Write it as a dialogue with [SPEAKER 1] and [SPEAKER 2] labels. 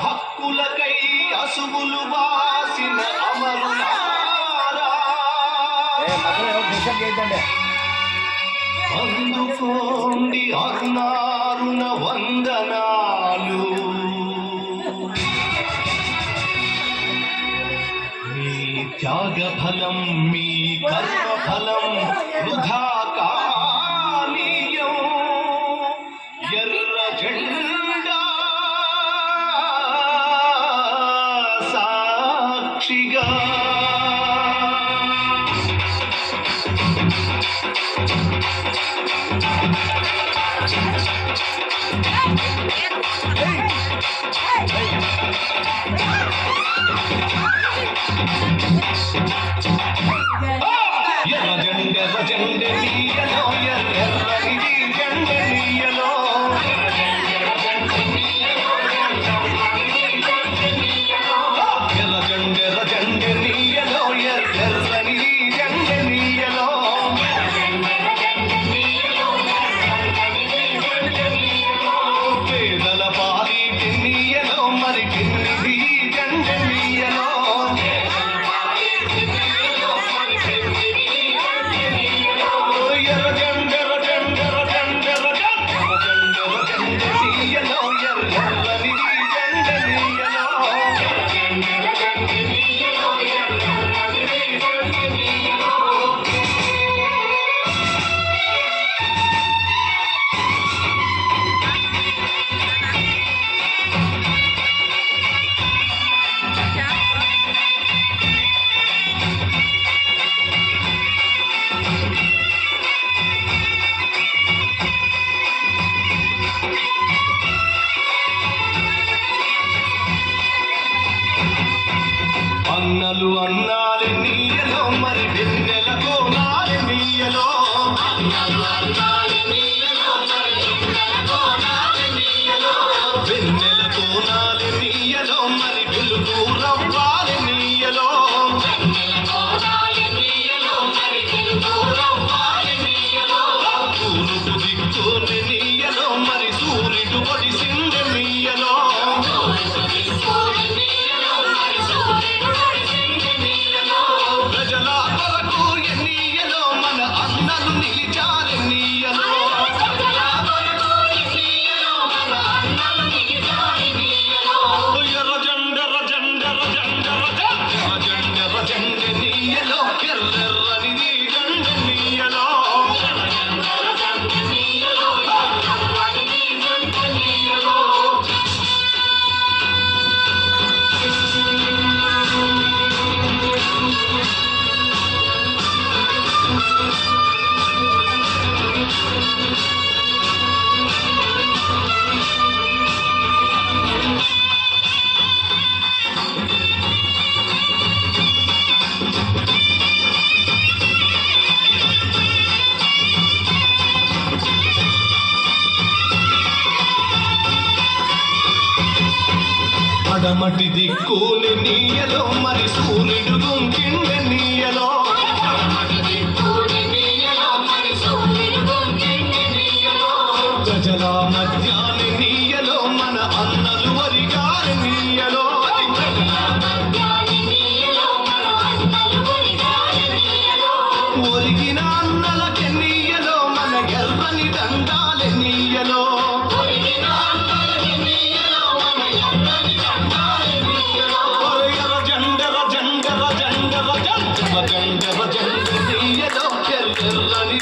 [SPEAKER 1] హక్కులకై అసువులు వాసిన అమరులారా అందుకోండి అరుణారుణ వందనాలు. మీ త్యాగ ఫలం మీ కర్మ ఫలం వృధా కానీయం. ఎర్ర జెండా సాక్షిగా అన్నలు అన్నాలి నీయలో మరి వెన్నెల కోనాలి నీయలో. వెన్నెల కోనాలి నీయలో మరి వెలుగు రవ్వాలి నీయలో. తూర్పు దిక్కుని నీయలో మరి సూర్యుడు ఒడిసింది నీయలో. ప్రజల కొరకు ఎన్నియలో మన అన్నలు నిలిచారు నీయలో. ఎర్ర జెండ రజెండ రజెండ రజెండ రజెండ నీయలో ఎర్రెర్రని నీ జెండ నీయలో. పడమటి దిక్కుని నీయలో మరి సూర్యుడు గుంకిండి నీయలో. ప్రజల మధ్యాని నీయలో మన అన్నలు వరిగారి నీయలో. ఒరిగిన అన్నలకి నీయలో మన ఎర్రని దండాలి నీయలో. రజండ రజండ నీయలో ఎర్రని